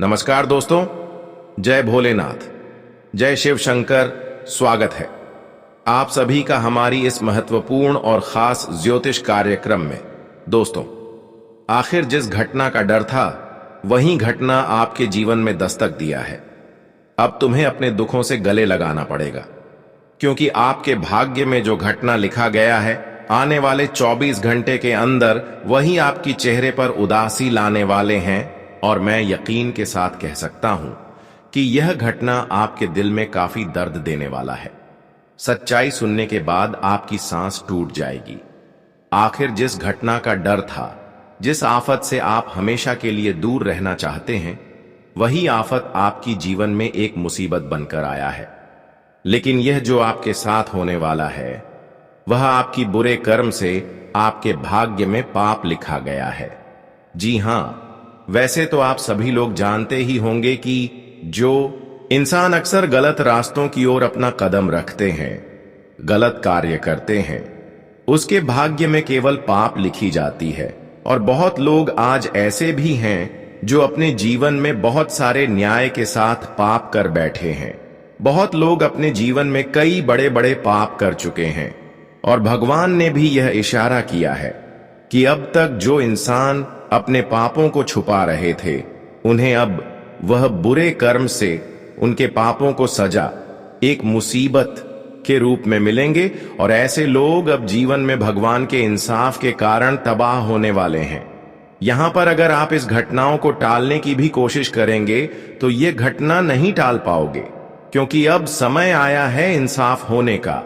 नमस्कार दोस्तों, जय भोलेनाथ, जय शिव शंकर। स्वागत है आप सभी का हमारी इस महत्वपूर्ण और खास ज्योतिष कार्यक्रम में। दोस्तों, आखिर जिस घटना का डर था वही घटना आपके जीवन में दस्तक दिया है। अब तुम्हें अपने दुखों से गले लगाना पड़ेगा, क्योंकि आपके भाग्य में जो घटना लिखा गया है, आने वाले 24 घंटे के अंदर वही आपकी चेहरे पर उदासी लाने वाले हैं। और मैं यकीन के साथ कह सकता हूं कि यह घटना आपके दिल में काफी दर्द देने वाला है। सच्चाई सुनने के बाद आपकी सांस टूट जाएगी। आखिर जिस घटना का डर था, जिस आफत से आप हमेशा के लिए दूर रहना चाहते हैं, वही आफत आपकी जीवन में एक मुसीबत बनकर आया है। लेकिन यह जो आपके साथ होने वाला है, वह आपकी बुरे कर्म से आपके भाग्य में पाप लिखा गया है। जी हां, वैसे तो आप सभी लोग जानते ही होंगे कि जो इंसान अक्सर गलत रास्तों की ओर अपना कदम रखते हैं, गलत कार्य करते हैं, उसके भाग्य में केवल पाप लिखी जाती है। और बहुत लोग आज ऐसे भी हैं जो अपने जीवन में बहुत सारे न्याय के साथ पाप कर बैठे हैं। बहुत लोग अपने जीवन में कई बड़े बड़े पाप कर चुके हैं, और भगवान ने भी यह इशारा किया है कि अब तक जो इंसान अपने पापों को छुपा रहे थे, उन्हें अब वह बुरे कर्म से उनके पापों को सजा एक मुसीबत के रूप में मिलेंगे। और ऐसे लोग अब जीवन में भगवान के इंसाफ के कारण तबाह होने वाले हैं। यहां पर अगर आप इस घटनाओं को टालने की भी कोशिश करेंगे तो ये घटना नहीं टाल पाओगे, क्योंकि अब समय आया है इंसाफ होने का।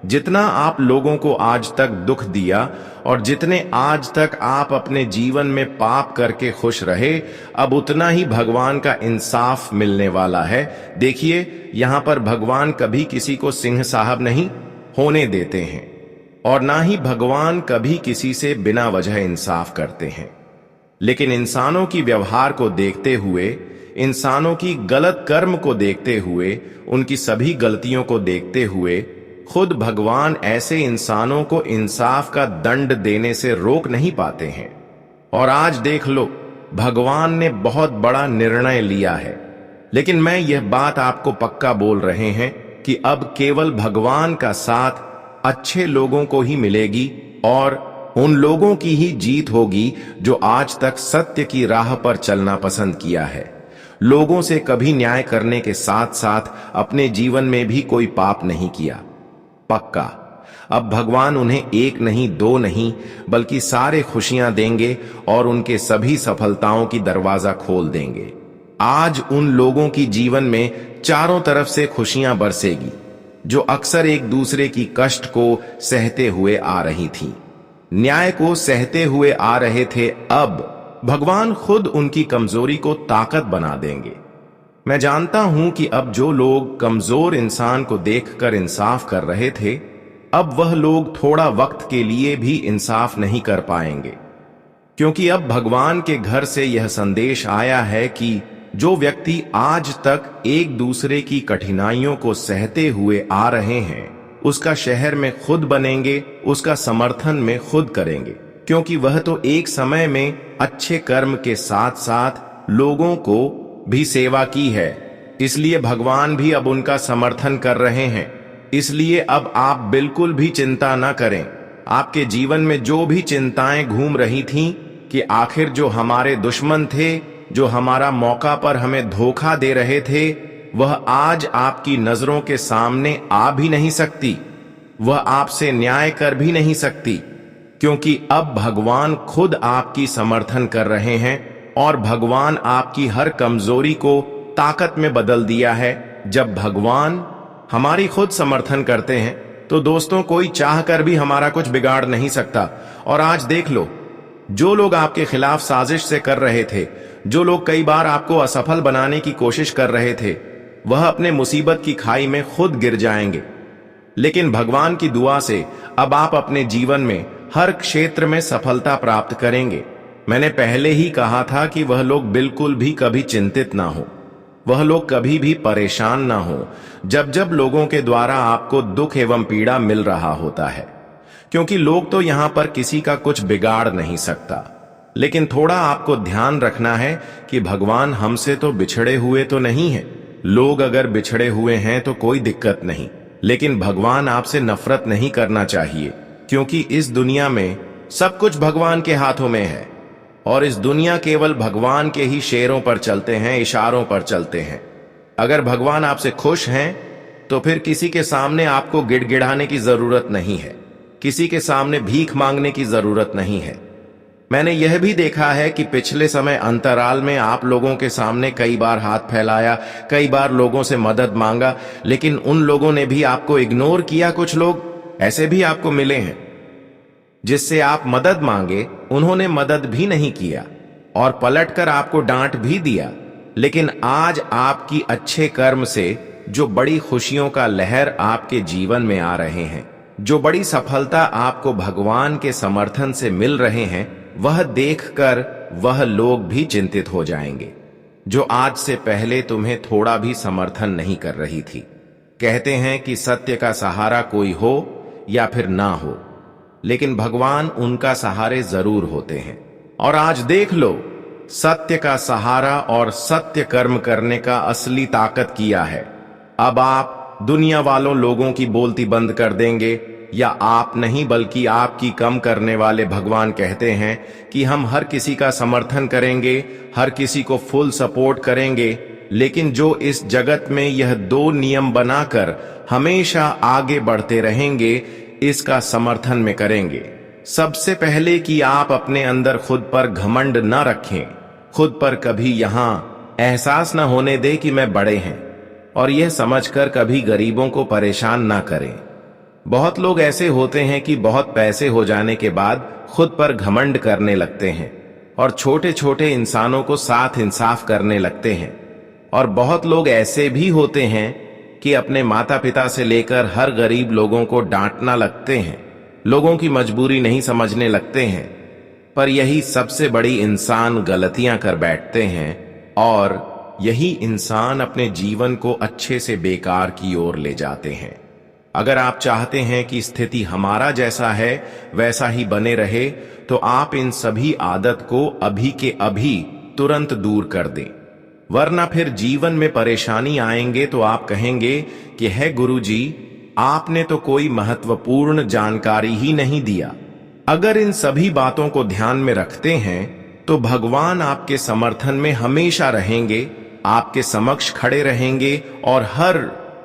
जितना आप लोगों को आज तक दुख दिया और जितने आज तक आप अपने जीवन में पाप करके खुश रहे, अब उतना ही भगवान का इंसाफ मिलने वाला है। देखिए, यहां पर भगवान कभी किसी को सिंह साहब नहीं होने देते हैं, और ना ही भगवान कभी किसी से बिना वजह इंसाफ करते हैं। लेकिन इंसानों की व्यवहार को देखते हुए, इंसानों की गलत कर्म को देखते हुए, उनकी सभी गलतियों को देखते हुए, खुद भगवान ऐसे इंसानों को इंसाफ का दंड देने से रोक नहीं पाते हैं। और आज देख लो, भगवान ने बहुत बड़ा निर्णय लिया है। लेकिन मैं यह बात आपको पक्का बोल रहे हैं कि अब केवल भगवान का साथ अच्छे लोगों को ही मिलेगी, और उन लोगों की ही जीत होगी जो आज तक सत्य की राह पर चलना पसंद किया है। लोगों से कभी न्याय करने के साथ साथ अपने जीवन में भी कोई पाप नहीं किया। पक्का अब भगवान उन्हें एक नहीं, दो नहीं, बल्कि सारे खुशियां देंगे और उनके सभी सफलताओं की दरवाजा खोल देंगे। आज उन लोगों की जीवन में चारों तरफ से खुशियां बरसेगी जो अक्सर एक दूसरे की कष्ट को सहते हुए आ रही थीं, न्याय को सहते हुए आ रहे थे। अब भगवान खुद उनकी कमजोरी को ताकत बना देंगे। मैं जानता हूं कि अब जो लोग कमजोर इंसान को देखकर इंसाफ कर रहे थे, अब वह लोग थोड़ा वक्त के लिए भी इंसाफ नहीं कर पाएंगे, क्योंकि अब भगवान के घर से यह संदेश आया है कि जो व्यक्ति आज तक एक दूसरे की कठिनाइयों को सहते हुए आ रहे हैं, उसका शहर में खुद बनेंगे, उसका समर्थन में खुद करेंगे, क्योंकि वह तो एक समय में अच्छे कर्म के साथ साथ लोगों को भी सेवा की है। इसलिए भगवान भी अब उनका समर्थन कर रहे हैं। इसलिए अब आप बिल्कुल भी चिंता न करें। आपके जीवन में जो भी चिंताएं घूम रही थीं कि आखिर जो हमारे दुश्मन थे, जो हमारा मौका पर हमें धोखा दे रहे थे, वह आज आपकी नजरों के सामने आ भी नहीं सकती, वह आपसे न्याय कर भी नहीं सकती, क्योंकि अब भगवान खुद आपकी समर्थन कर रहे हैं। और भगवान आपकी हर कमजोरी को ताकत में बदल दिया है। जब भगवान हमारी खुद समर्थन करते हैं तो दोस्तों, कोई चाहकर भी हमारा कुछ बिगाड़ नहीं सकता। और आज देख लो, जो लोग आपके खिलाफ साजिश से कर रहे थे, जो लोग कई बार आपको असफल बनाने की कोशिश कर रहे थे, वह अपने मुसीबत की खाई में खुद गिर जाएंगे। लेकिन भगवान की दुआ से अब आप अपने जीवन में हर क्षेत्र में सफलता प्राप्त करेंगे। मैंने पहले ही कहा था कि वह लोग बिल्कुल भी कभी चिंतित ना हो, वह लोग कभी भी परेशान ना हो जब जब लोगों के द्वारा आपको दुख एवं पीड़ा मिल रहा होता है, क्योंकि लोग तो यहां पर किसी का कुछ बिगाड़ नहीं सकता। लेकिन थोड़ा आपको ध्यान रखना है कि भगवान हमसे तो बिछड़े हुए तो नहीं है। लोग अगर बिछड़े हुए हैं तो कोई दिक्कत नहीं, लेकिन भगवान आपसे नफरत नहीं करना चाहिए, क्योंकि इस दुनिया में सब कुछ भगवान के हाथों में है और इस दुनिया केवल भगवान के ही शेरों पर चलते हैं, इशारों पर चलते हैं। अगर भगवान आपसे खुश हैं तो फिर किसी के सामने आपको गिड़गिड़ाने की जरूरत नहीं है, किसी के सामने भीख मांगने की जरूरत नहीं है। मैंने यह भी देखा है कि पिछले समय अंतराल में आप लोगों के सामने कई बार हाथ फैलाया, कई बार लोगों से मदद मांगा, लेकिन उन लोगों ने भी आपको इग्नोर किया। कुछ लोग ऐसे भी आपको मिले हैं जिससे आप मदद मांगे, उन्होंने मदद भी नहीं किया और पलटकर आपको डांट भी दिया। लेकिन आज आपकी अच्छे कर्म से जो बड़ी खुशियों का लहर आपके जीवन में आ रहे हैं, जो बड़ी सफलता आपको भगवान के समर्थन से मिल रहे हैं, वह देखकर वह लोग भी चिंतित हो जाएंगे जो आज से पहले तुम्हें थोड़ा भी समर्थन नहीं कर रही थी। कहते हैं कि सत्य का सहारा कोई हो या फिर ना हो, लेकिन भगवान उनका सहारे जरूर होते हैं। और आज देख लो, सत्य का सहारा और सत्य कर्म करने का असली ताकत किया है। अब आप दुनिया वालों लोगों की बोलती बंद कर देंगे, या आप नहीं बल्कि आपकी कम करने वाले भगवान कहते हैं कि हम हर किसी का समर्थन करेंगे, हर किसी को फुल सपोर्ट करेंगे, लेकिन जो इस जगत में यह दो नियम बनाकर हमेशा आगे बढ़ते रहेंगे, इसका समर्थन में करेंगे। सबसे पहले कि आप अपने अंदर खुद पर घमंड न रखें, खुद पर कभी यहां एहसास न होने दे कि मैं बड़े हैं, और यह समझकर कभी गरीबों को परेशान ना करें। बहुत लोग ऐसे होते हैं कि बहुत पैसे हो जाने के बाद खुद पर घमंड करने लगते हैं और छोटे छोटे इंसानों को साथ इंसाफ करने लगते हैं। और बहुत लोग ऐसे भी होते हैं कि अपने माता पिता से लेकर हर गरीब लोगों को डांटना लगते हैं, लोगों की मजबूरी नहीं समझने लगते हैं। पर यही सबसे बड़ी इंसान गलतियां कर बैठते हैं और यही इंसान अपने जीवन को अच्छे से बेकार की ओर ले जाते हैं। अगर आप चाहते हैं कि स्थिति हमारा जैसा है वैसा ही बने रहे, तो आप इन सभी आदत को अभी के अभी तुरंत दूर कर दें, वरना फिर जीवन में परेशानी आएंगे तो आप कहेंगे कि है गुरुजी, आपने तो कोई महत्वपूर्ण जानकारी ही नहीं दिया। अगर इन सभी बातों को ध्यान में रखते हैं तो भगवान आपके समर्थन में हमेशा रहेंगे, आपके समक्ष खड़े रहेंगे और हर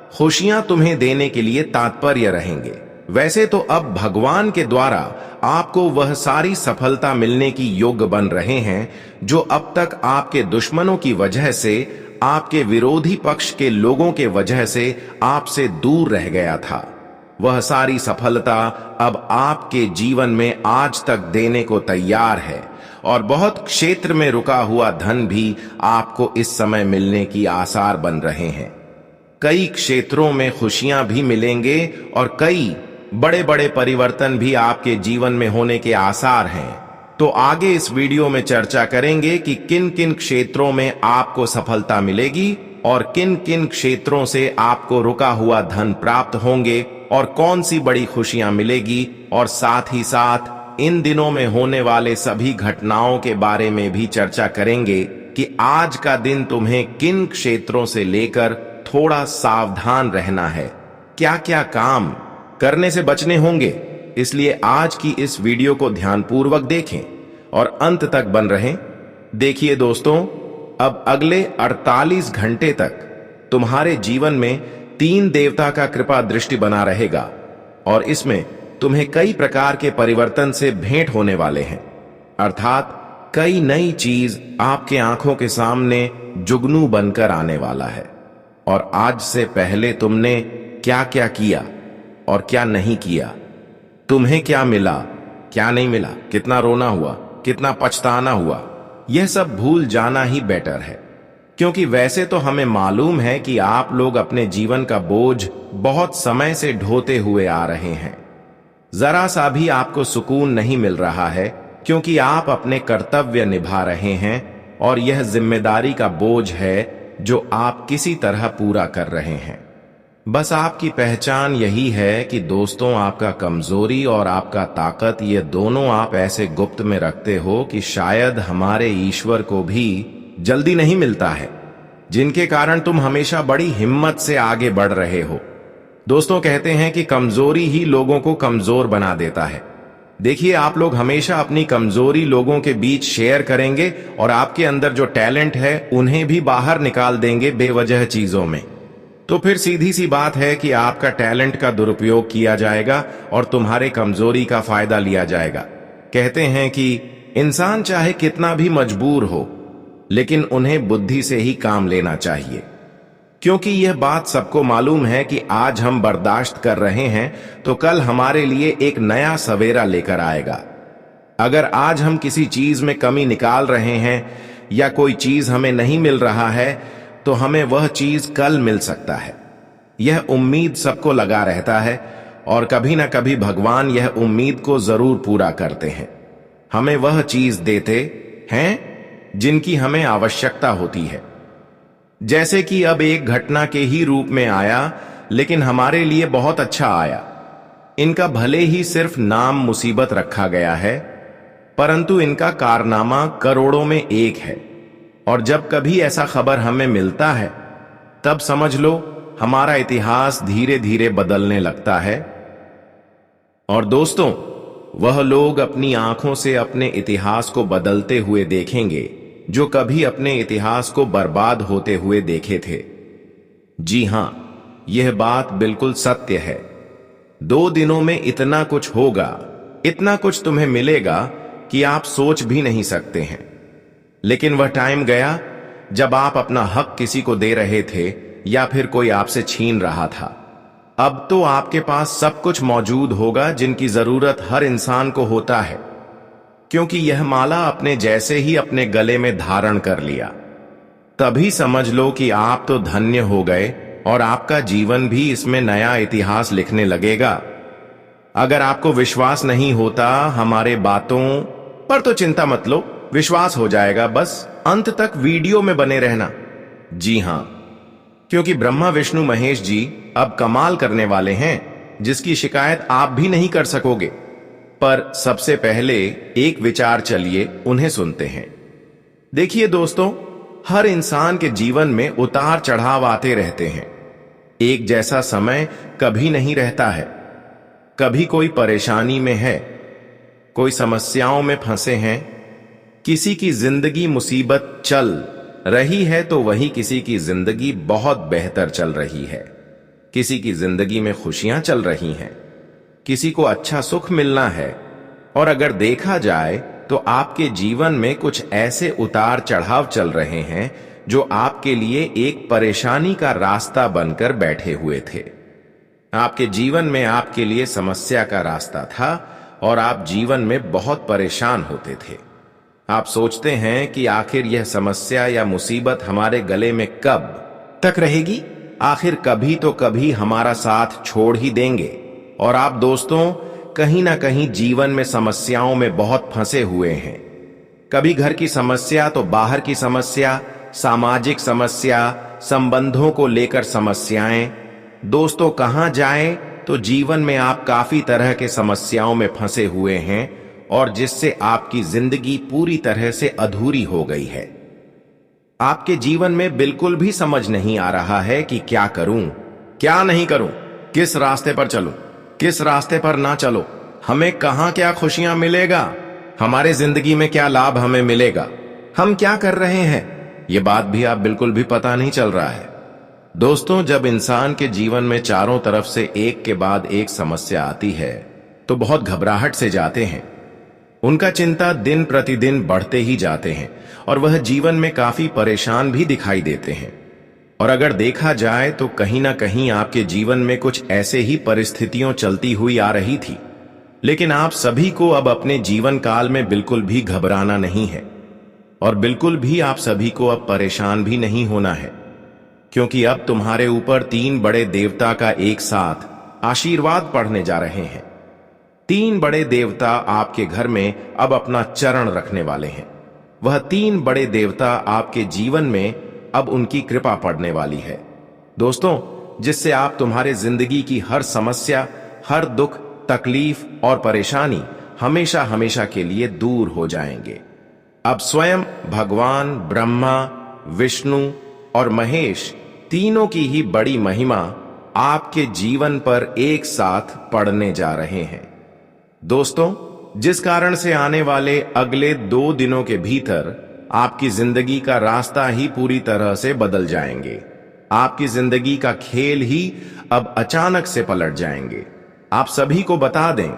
खुशियां तुम्हें देने के लिए तात्पर्य रहेंगे। वैसे तो अब भगवान के द्वारा आपको वह सारी सफलता मिलने की योग्य बन रहे हैं जो अब तक आपके दुश्मनों की वजह से, आपके विरोधी पक्ष के लोगों के वजह से आपसे दूर रह गया था। वह सारी सफलता अब आपके जीवन में आज तक देने को तैयार है और बहुत क्षेत्र में रुका हुआ धन भी आपको इस समय मिलने की आसार बन रहे हैं। कई क्षेत्रों में खुशियां भी मिलेंगे और कई बड़े बड़े परिवर्तन भी आपके जीवन में होने के आसार हैं। तो आगे इस वीडियो में चर्चा करेंगे कि किन किन क्षेत्रों में आपको सफलता मिलेगी और किन किन क्षेत्रों से आपको रुका हुआ धन प्राप्त होंगे और कौन सी बड़ी खुशियां मिलेगी, और साथ ही साथ इन दिनों में होने वाले सभी घटनाओं के बारे में भी चर्चा करेंगे कि आज का दिन तुम्हें किन क्षेत्रों से लेकर थोड़ा सावधान रहना है, क्या क्या काम करने से बचने होंगे। इसलिए आज की इस वीडियो को ध्यानपूर्वक देखें और अंत तक बन रहें। देखिए दोस्तों, अब अगले 48 घंटे तक तुम्हारे जीवन में 3 देवता का कृपा दृष्टि बना रहेगा और इसमें तुम्हें कई प्रकार के परिवर्तन से भेंट होने वाले हैं, अर्थात कई नई चीज आपके आंखों के सामने जुगनू बनकर आने वाला है। और आज से पहले तुमने क्या क्या किया और क्या नहीं किया, तुम्हें क्या मिला, क्या नहीं मिला, कितना रोना हुआ, कितना पछताना हुआ, यह सब भूल जाना ही बेटर है। क्योंकि वैसे तो हमें मालूम है कि आप लोग अपने जीवन का बोझ बहुत समय से ढोते हुए आ रहे हैं। जरा सा भी आपको सुकून नहीं मिल रहा है क्योंकि आप अपने कर्तव्य निभा रहे हैं और यह जिम्मेदारी का बोझ है जो आप किसी तरह पूरा कर रहे हैं। बस आपकी पहचान यही है कि दोस्तों, आपका कमजोरी और आपका ताकत, ये दोनों आप ऐसे गुप्त में रखते हो कि शायद हमारे ईश्वर को भी जल्दी नहीं मिलता है, जिनके कारण तुम हमेशा बड़ी हिम्मत से आगे बढ़ रहे हो। दोस्तों, कहते हैं कि कमजोरी ही लोगों को कमजोर बना देता है। देखिए, आप लोग हमेशा अपनी कमजोरी लोगों के बीच शेयर करेंगे और आपके अंदर जो टैलेंट है उन्हें भी बाहर निकाल देंगे बेवजह चीजों में। तो फिर सीधी सी बात है कि आपका टैलेंट का दुरुपयोग किया जाएगा और तुम्हारे कमजोरी का फायदा लिया जाएगा। कहते हैं कि इंसान चाहे कितना भी मजबूर हो, लेकिन उन्हें बुद्धि से ही काम लेना चाहिए, क्योंकि यह बात सबको मालूम है कि आज हम बर्दाश्त कर रहे हैं तो कल हमारे लिए एक नया सवेरा लेकर आएगा। अगर आज हम किसी चीज में कमी निकाल रहे हैं या कोई चीज हमें नहीं मिल रहा है, तो हमें वह चीज कल मिल सकता है। यह उम्मीद सबको लगा रहता है और कभी ना कभी भगवान यह उम्मीद को जरूर पूरा करते हैं। हमें वह चीज देते हैं जिनकी हमें आवश्यकता होती है। जैसे कि अब एक घटना के ही रूप में आया, लेकिन हमारे लिए बहुत अच्छा आया। इनका भले ही सिर्फ नाम मुसीबत रखा गया है, परंतु इनका कारनामा करोड़ों में एक है। और जब कभी ऐसा खबर हमें मिलता है, तब समझ लो हमारा इतिहास धीरे धीरे बदलने लगता है। और दोस्तों, वह लोग अपनी आंखों से अपने इतिहास को बदलते हुए देखेंगे जो कभी अपने इतिहास को बर्बाद होते हुए देखे थे। जी हां, यह बात बिल्कुल सत्य है। 2 दिनों में इतना कुछ होगा, इतना कुछ तुम्हें मिलेगा कि आप सोच भी नहीं सकते हैं। लेकिन वह टाइम गया जब आप अपना हक किसी को दे रहे थे या फिर कोई आपसे छीन रहा था। अब तो आपके पास सब कुछ मौजूद होगा जिनकी जरूरत हर इंसान को होता है, क्योंकि यह माला अपने जैसे ही अपने गले में धारण कर लिया। तभी समझ लो कि आप तो धन्य हो गए और आपका जीवन भी इसमें नया इतिहास लिखने लगेगा। अगर आपको विश्वास नहीं होता हमारे बातों पर, तो चिंता मत लो, विश्वास हो जाएगा। बस अंत तक वीडियो में बने रहना। जी हां, क्योंकि ब्रह्मा विष्णु महेश जी अब कमाल करने वाले हैं जिसकी शिकायत आप भी नहीं कर सकोगे। पर सबसे पहले एक विचार, चलिए उन्हें सुनते हैं। देखिए दोस्तों, हर इंसान के जीवन में उतार चढ़ाव आते रहते हैं। एक जैसा समय कभी नहीं रहता है। कभी कोई परेशानी में है, कोई समस्याओं में फंसे हैं, किसी की जिंदगी मुसीबत चल रही है तो वही किसी की जिंदगी बहुत बेहतर चल रही है। किसी की जिंदगी में खुशियां चल रही हैं, किसी को अच्छा सुख मिलना है। और अगर देखा जाए तो आपके जीवन में कुछ ऐसे उतार चढ़ाव चल रहे हैं जो आपके लिए एक परेशानी का रास्ता बनकर बैठे हुए थे। आपके जीवन में आपके लिए समस्या का रास्ता था और आप जीवन में बहुत परेशान होते थे। आप सोचते हैं कि आखिर यह समस्या या मुसीबत हमारे गले में कब तक रहेगी, आखिर कभी तो कभी हमारा साथ छोड़ ही देंगे। और आप दोस्तों, कहीं ना कहीं जीवन में समस्याओं में बहुत फंसे हुए हैं। कभी घर की समस्या तो बाहर की समस्या, सामाजिक समस्या, संबंधों को लेकर समस्याएं। दोस्तों, कहां जाएं तो जीवन में आप काफी तरह के समस्याओं में फंसे हुए हैं और जिससे आपकी जिंदगी पूरी तरह से अधूरी हो गई है। आपके जीवन में बिल्कुल भी समझ नहीं आ रहा है कि क्या करूं, क्या नहीं करूं, किस रास्ते पर चलूं, किस रास्ते पर ना चलो, हमें कहां क्या खुशियां मिलेगा, हमारे जिंदगी में क्या लाभ हमें मिलेगा, हम क्या कर रहे हैं, ये बात भी आप बिल्कुल भी पता नहीं चल रहा है। दोस्तों, जब इंसान के जीवन में चारों तरफ से एक के बाद एक समस्या आती है तो बहुत घबराहट से जाते हैं। उनका चिंता दिन प्रतिदिन बढ़ते ही जाते हैं और वह जीवन में काफी परेशान भी दिखाई देते हैं। और अगर देखा जाए तो कहीं ना कहीं आपके जीवन में कुछ ऐसे ही परिस्थितियां चलती हुई आ रही थी। लेकिन आप सभी को अब अपने जीवन काल में बिल्कुल भी घबराना नहीं है और बिल्कुल भी आप सभी को अब परेशान भी नहीं होना है, क्योंकि अब तुम्हारे ऊपर 3 बड़े देवता का एक साथ आशीर्वाद पड़ने जा रहे हैं। 3 बड़े देवता आपके घर में अब अपना चरण रखने वाले हैं। वह 3 बड़े देवता आपके जीवन में अब उनकी कृपा पड़ने वाली है। दोस्तों, जिससे आप तुम्हारे जिंदगी की हर समस्या, हर दुख, तकलीफ और परेशानी हमेशा हमेशा के लिए दूर हो जाएंगे। अब स्वयं भगवान ब्रह्मा, विष्णु और महेश तीनों की ही बड़ी महिमा आपके जीवन पर एक साथ पड़ने जा रहे हैं। दोस्तों, जिस कारण से आने वाले अगले 2 दिनों के भीतर आपकी जिंदगी का रास्ता ही पूरी तरह से बदल जाएंगे। आपकी जिंदगी का खेल ही अब अचानक से पलट जाएंगे। आप सभी को बता दें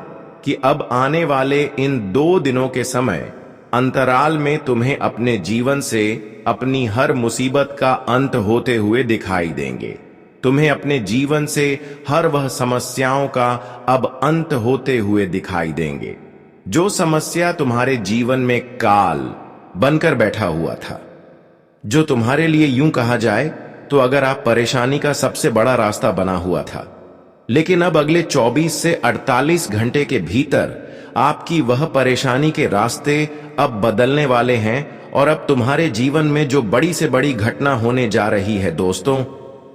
कि अब आने वाले इन 2 दिनों के समय अंतराल में तुम्हें अपने जीवन से अपनी हर मुसीबत का अंत होते हुए दिखाई देंगे। तुम्हें अपने जीवन से हर वह समस्याओं का अब अंत होते हुए दिखाई देंगे, जो समस्या तुम्हारे जीवन में काल बनकर बैठा हुआ था, जो तुम्हारे लिए यूं कहा जाए तो अगर आप परेशानी का सबसे बड़ा रास्ता बना हुआ था। लेकिन अब अगले 24 से 48 घंटे के भीतर आपकी वह परेशानी के रास्ते अब बदलने वाले हैं और अब तुम्हारे जीवन में जो बड़ी से बड़ी घटना होने जा रही है दोस्तों,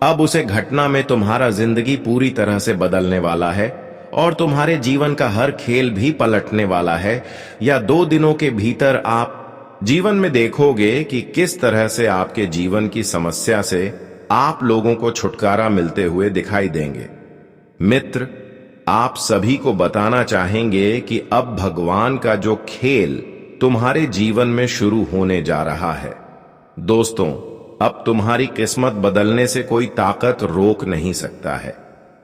अब उसे घटना में तुम्हारा जिंदगी पूरी तरह से बदलने वाला है और तुम्हारे जीवन का हर खेल भी पलटने वाला है। या 2 दिनों के भीतर आप जीवन में देखोगे कि किस तरह से आपके जीवन की समस्या से आप लोगों को छुटकारा मिलते हुए दिखाई देंगे। मित्र, आप सभी को बताना चाहेंगे कि अब भगवान का जो खेल तुम्हारे जीवन में शुरू होने जा रहा है। दोस्तों, अब तुम्हारी किस्मत बदलने से कोई ताकत रोक नहीं सकता है।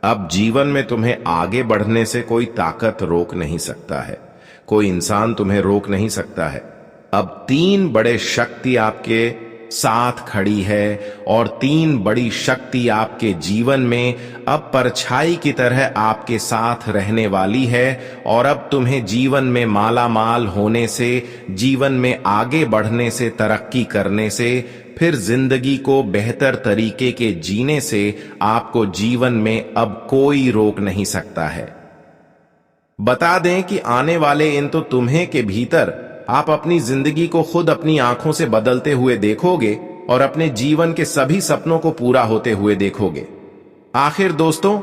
अब जीवन में तुम्हें आगे बढ़ने से कोई ताकत रोक नहीं सकता है। कोई इंसान तुम्हें रोक नहीं सकता है। अब 3 बड़े शक्ति आपके साथ खड़ी है और 3 बड़ी शक्ति आपके जीवन में अब परछाई की तरह आपके साथ रहने वाली है और अब तुम्हें जीवन में माला माल होने से, जीवन में आगे बढ़ने से, तरक्की करने से, फिर जिंदगी को बेहतर तरीके के जीने से आपको जीवन में अब कोई रोक नहीं सकता है। बता दें कि आने वाले इन तो तुम्हें के भीतर आप अपनी जिंदगी को खुद अपनी आंखों से बदलते हुए देखोगे और अपने जीवन के सभी सपनों को पूरा होते हुए देखोगे। आखिर दोस्तों,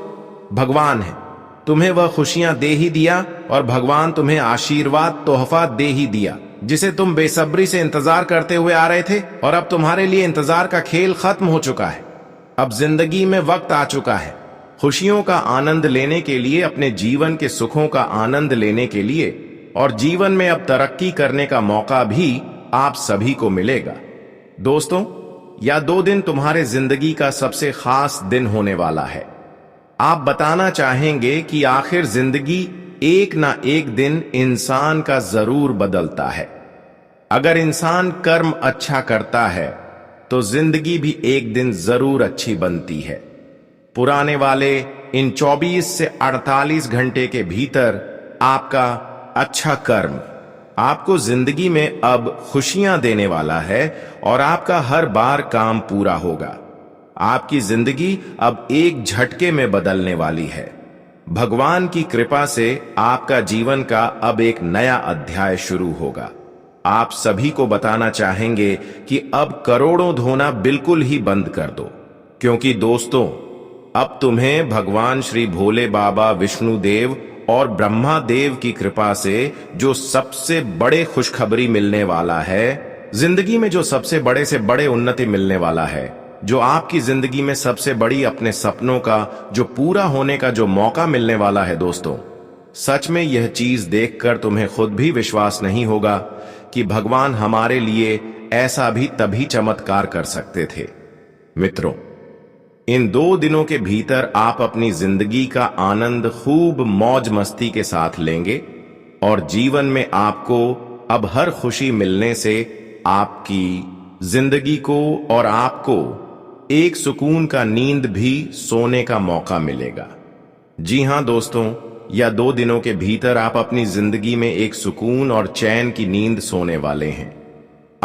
भगवान है, तुम्हें वह खुशियां दे ही दिया और भगवान तुम्हें आशीर्वाद तोहफा दे ही दिया जिसे तुम बेसब्री से इंतजार करते हुए आ रहे थे। और अब तुम्हारे लिए इंतजार का खेल खत्म हो चुका है। अब जिंदगी में वक्त आ चुका है खुशियों का आनंद लेने के लिए, अपने जीवन के सुखों का आनंद लेने के लिए, और जीवन में अब तरक्की करने का मौका भी आप सभी को मिलेगा। दोस्तों, यह 2 दिन तुम्हारे जिंदगी का सबसे खास दिन होने वाला है। आप बताना चाहेंगे कि आखिर जिंदगी एक ना एक दिन इंसान का जरूर बदलता है। अगर इंसान कर्म अच्छा करता है तो जिंदगी भी एक दिन जरूर अच्छी बनती है। पुराने वाले इन 24 से 48 घंटे के भीतर आपका अच्छा कर्म आपको जिंदगी में अब खुशियां देने वाला है और आपका हर बार काम पूरा होगा। आपकी जिंदगी अब एक झटके में बदलने वाली है। भगवान की कृपा से आपका जीवन का अब एक नया अध्याय शुरू होगा। आप सभी को बताना चाहेंगे कि अब करोड़ों धोना बिल्कुल ही बंद कर दो, क्योंकि दोस्तों, अब तुम्हें भगवान श्री भोले बाबा, विष्णु देव और ब्रह्मा देव की कृपा से जो सबसे बड़े खुशखबरी मिलने वाला है, जिंदगी में जो सबसे बड़े से बड़े उन्नति मिलने वाला है, जो आपकी जिंदगी में सबसे बड़ी अपने सपनों का जो पूरा होने का जो मौका मिलने वाला है। दोस्तों, सच में यह चीज देखकर तुम्हें खुद भी विश्वास नहीं होगा कि भगवान हमारे लिए ऐसा भी तभी चमत्कार कर सकते थे। मित्रों, इन 2 दिनों के भीतर आप अपनी जिंदगी का आनंद खूब मौज मस्ती के साथ लेंगे और जीवन में आपको अब हर खुशी मिलने से आपकी जिंदगी को और आपको एक सुकून का नींद भी सोने का मौका मिलेगा। जी हां दोस्तों, या 2 दिनों के भीतर आप अपनी जिंदगी में एक सुकून और चैन की नींद सोने वाले हैं।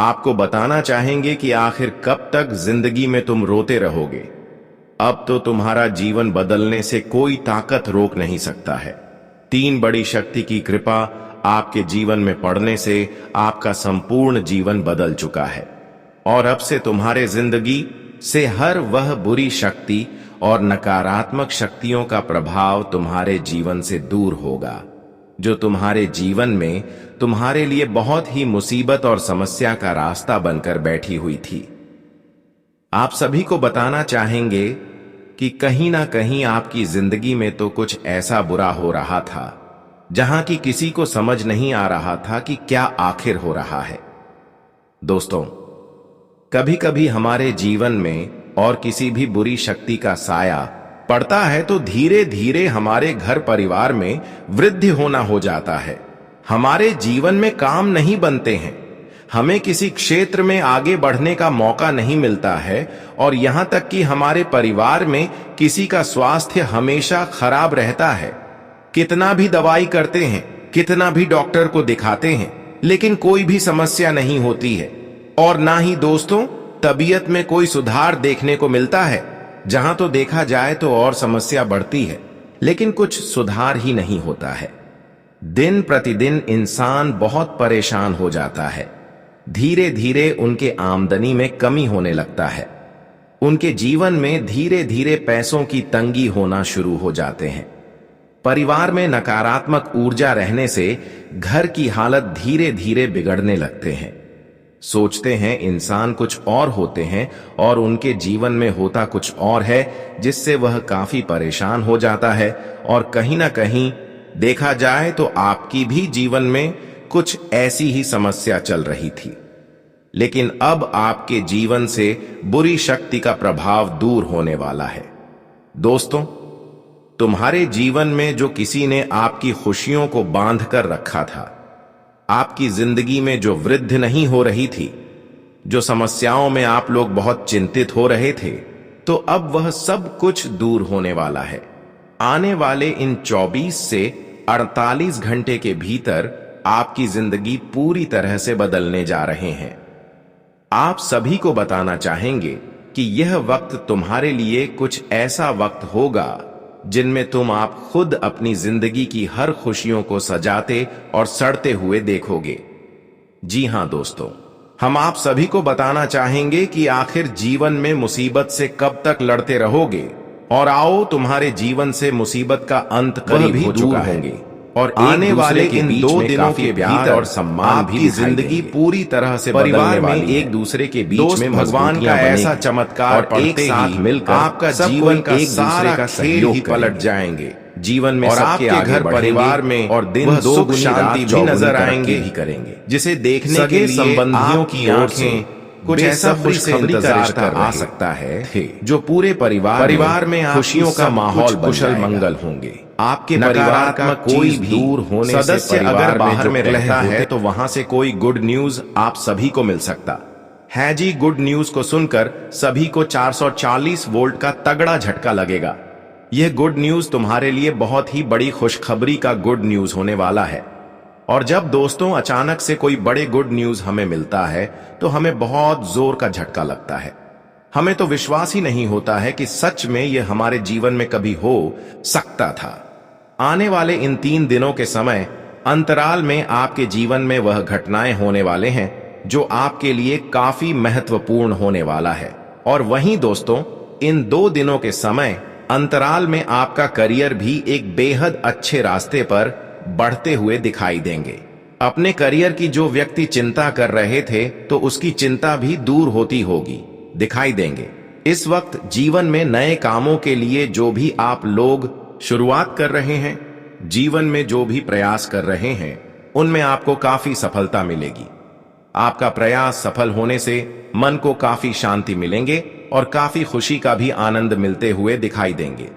आपको बताना चाहेंगे कि आखिर कब तक जिंदगी में तुम रोते रहोगे। अब तो तुम्हारा जीवन बदलने से कोई ताकत रोक नहीं सकता है। 3 बड़ी शक्ति की कृपा आपके जीवन में पड़ने से आपका संपूर्ण जीवन बदल चुका है और अब से तुम्हारे जिंदगी से हर वह बुरी शक्ति और नकारात्मक शक्तियों का प्रभाव तुम्हारे जीवन से दूर होगा, जो तुम्हारे जीवन में तुम्हारे लिए बहुत ही मुसीबत और समस्या का रास्ता बनकर बैठी हुई थी। आप सभी को बताना चाहेंगे कि कहीं ना कहीं आपकी जिंदगी में तो कुछ ऐसा बुरा हो रहा था जहां की किसी को समझ नहीं आ रहा था कि क्या आखिर हो रहा है। दोस्तों, कभी कभी हमारे जीवन में और किसी भी बुरी शक्ति का साया पड़ता है तो धीरे धीरे हमारे घर परिवार में वृद्धि होना हो जाता है। हमारे जीवन में काम नहीं बनते हैं, हमें किसी क्षेत्र में आगे बढ़ने का मौका नहीं मिलता है और यहां तक कि हमारे परिवार में किसी का स्वास्थ्य हमेशा खराब रहता है। कितना भी दवाई करते हैं, कितना भी डॉक्टर को दिखाते हैं, लेकिन कोई भी समस्या नहीं होती है। और ना ही दोस्तों, तबीयत में कोई सुधार देखने को मिलता है। जहां तो देखा जाए तो और समस्या बढ़ती है, लेकिन कुछ सुधार ही नहीं होता है। दिन प्रतिदिन इंसान बहुत परेशान हो जाता है। धीरे धीरे उनके आमदनी में कमी होने लगता है। उनके जीवन में धीरे धीरे पैसों की तंगी होना शुरू हो जाते हैं। परिवार में नकारात्मक ऊर्जा रहने से घर की हालत धीरे धीरे बिगड़ने लगते हैं। सोचते हैं इंसान कुछ और होते हैं और उनके जीवन में होता कुछ और है, जिससे वह काफी परेशान हो जाता है। और कहीं ना कहीं देखा जाए तो आपकी भी जीवन में कुछ ऐसी ही समस्या चल रही थी, लेकिन अब आपके जीवन से बुरी शक्ति का प्रभाव दूर होने वाला है। दोस्तों, तुम्हारे जीवन में जो किसी ने आपकी खुशियों को बांध कर रखा था, आपकी जिंदगी में जो वृद्धि नहीं हो रही थी, जो समस्याओं में आप लोग बहुत चिंतित हो रहे थे, तो अब वह सब कुछ दूर होने वाला है। आने वाले इन 24 से 48 घंटे के भीतर आपकी जिंदगी पूरी तरह से बदलने जा रहे हैं। आप सभी को बताना चाहेंगे कि यह वक्त तुम्हारे लिए कुछ ऐसा वक्त होगा जिनमें तुम आप खुद अपनी जिंदगी की हर खुशियों को सजाते और सड़ते हुए देखोगे। जी हां दोस्तों, हम आप सभी को बताना चाहेंगे कि आखिर जीवन में मुसीबत से कब तक लड़ते रहोगे। और आओ, तुम्हारे जीवन से मुसीबत का अंत करीब हो चुका है और आने वाले इन 2 दिनों के भीतर और सम्मान भी जिंदगी पूरी तरह से परिवार में एक दूसरे के बीच में भगवान का ऐसा चमत्कार और एक साथ मिलकर आपका जीवन का सारा का खेल ही पलट जाएंगे। जीवन में सबके घर परिवार में और दिन सुख शांति भी नजर आएंगे ही करेंगे, जिसे देखने के लिए संबंधियों की आंखें कुछ ऐसा खुशखबरी का रिश्ता आ सकता है जो पूरे परिवार में खुशियों का माहौल कुशल मंगल होंगे। आपके परिवार का कोई भी दूर होने सदस्य अगर बाहर में रहता है तो वहां से कोई गुड न्यूज आप सभी को मिल सकता है। जी, गुड न्यूज को सुनकर सभी को 440 वोल्ट का तगड़ा झटका लगेगा। यह गुड न्यूज तुम्हारे लिए बहुत ही बड़ी खुशखबरी का गुड न्यूज होने वाला है। और जब दोस्तों अचानक से कोई बड़े गुड न्यूज हमें मिलता है तो हमें बहुत जोर का झटका लगता है। हमें तो विश्वास ही नहीं होता है कि सच में यह हमारे जीवन में कभी हो सकता था। आने वाले इन 3 दिनों के समय अंतराल में आपके जीवन में वह घटनाएं होने वाले हैं जो आपके लिए काफी महत्वपूर्ण होने वाला है। और वहीं दोस्तों, इन 2 दिनों के समय अंतराल में आपका करियर भी एक बेहद अच्छे रास्ते पर बढ़ते हुए दिखाई देंगे। अपने करियर की जो व्यक्ति चिंता कर रहे थे तो उसकी चिंता भी दूर होती होगी दिखाई देंगे। इस वक्त जीवन में नए कामों के लिए जो भी आप लोग शुरुआत कर रहे हैं, जीवन में जो भी प्रयास कर रहे हैं, उनमें आपको काफी सफलता मिलेगी। आपका प्रयास सफल होने से मन को काफी शांति मिलेंगे और काफी खुशी का भी आनंद मिलते हुए दिखाई देंगे।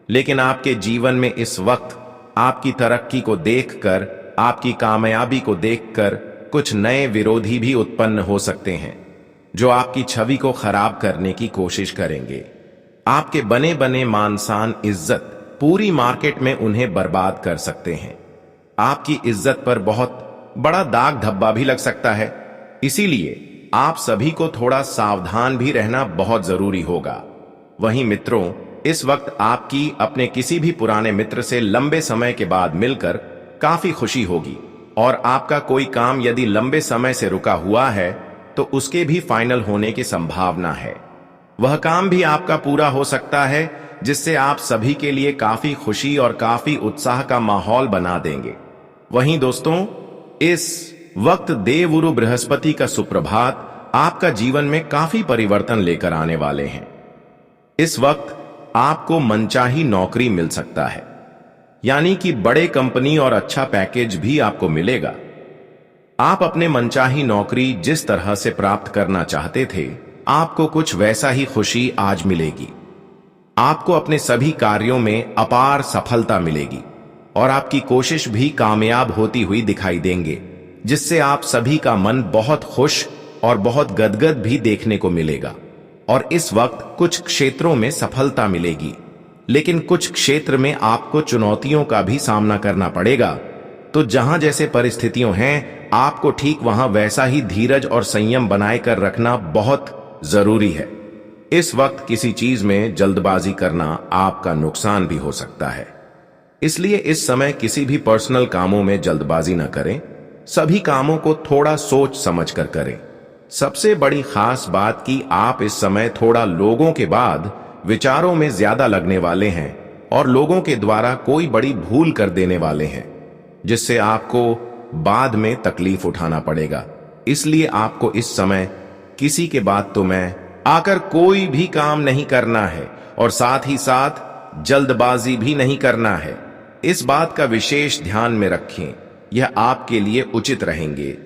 लेकिन आपके जीवन में इस वक्त आपकी तरक्की को देखकर, आपकी कामयाबी को देखकर कुछ नए विरोधी भी उत्पन्न हो सकते हैं जो आपकी छवि को खराब करने की कोशिश करेंगे। आपके बने बने मान शान इज्जत पूरी मार्केट में उन्हें बर्बाद कर सकते हैं। आपकी इज्जत पर बहुत बड़ा दाग धब्बा भी लग सकता है। इसीलिए आप सभी को थोड़ा सावधान भी रहना बहुत जरूरी होगा। वहीं मित्रों, इस वक्त आपकी अपने किसी भी पुराने मित्र से लंबे समय के बाद मिलकर काफी खुशी होगी और आपका कोई काम यदि लंबे समय से रुका हुआ है तो उसके भी फाइनल होने की संभावना है। वह काम भी आपका पूरा हो सकता है जिससे आप सभी के लिए काफी खुशी और काफी उत्साह का माहौल बना देंगे। वहीं दोस्तों, इस वक्त देवगुरु बृहस्पति का सुप्रभात आपका जीवन में काफी परिवर्तन लेकर आने वाले हैं। इस वक्त आपको मनचाही नौकरी मिल सकता है, यानी कि बड़े कंपनी और अच्छा पैकेज भी आपको मिलेगा। आप अपने मनचाही नौकरी जिस तरह से प्राप्त करना चाहते थे, आपको कुछ वैसा ही खुशी आज मिलेगी। आपको अपने सभी कार्यों में अपार सफलता मिलेगी और आपकी कोशिश भी कामयाब होती हुई दिखाई देंगे, जिससे आप सभी का मन बहुत खुश और बहुत गदगद भी देखने को मिलेगा। और इस वक्त कुछ क्षेत्रों में सफलता मिलेगी, लेकिन कुछ क्षेत्र में आपको चुनौतियों का भी सामना करना पड़ेगा। तो जहां जैसे परिस्थितियां हैं, आपको ठीक वहां वैसा ही धीरज और संयम बनाए कर रखना बहुत जरूरी है। इस वक्त किसी चीज में जल्दबाजी करना आपका नुकसान भी हो सकता है, इसलिए इस समय किसी भी पर्सनल कामों में जल्दबाजी न करें। सभी कामों को थोड़ा सोच समझ कर करें। सबसे बड़ी खास बात कि आप इस समय थोड़ा लोगों के बाद विचारों में ज्यादा लगने वाले हैं और लोगों के द्वारा कोई बड़ी भूल कर देने वाले हैं, जिससे आपको बाद में तकलीफ उठाना पड़ेगा। इसलिए आपको इस समय किसी के बातों में आकर कोई भी काम नहीं करना है और साथ ही साथ जल्दबाजी भी नहीं करना है। इस बात का विशेष ध्यान में रखें, यह आपके लिए उचित रहेंगे।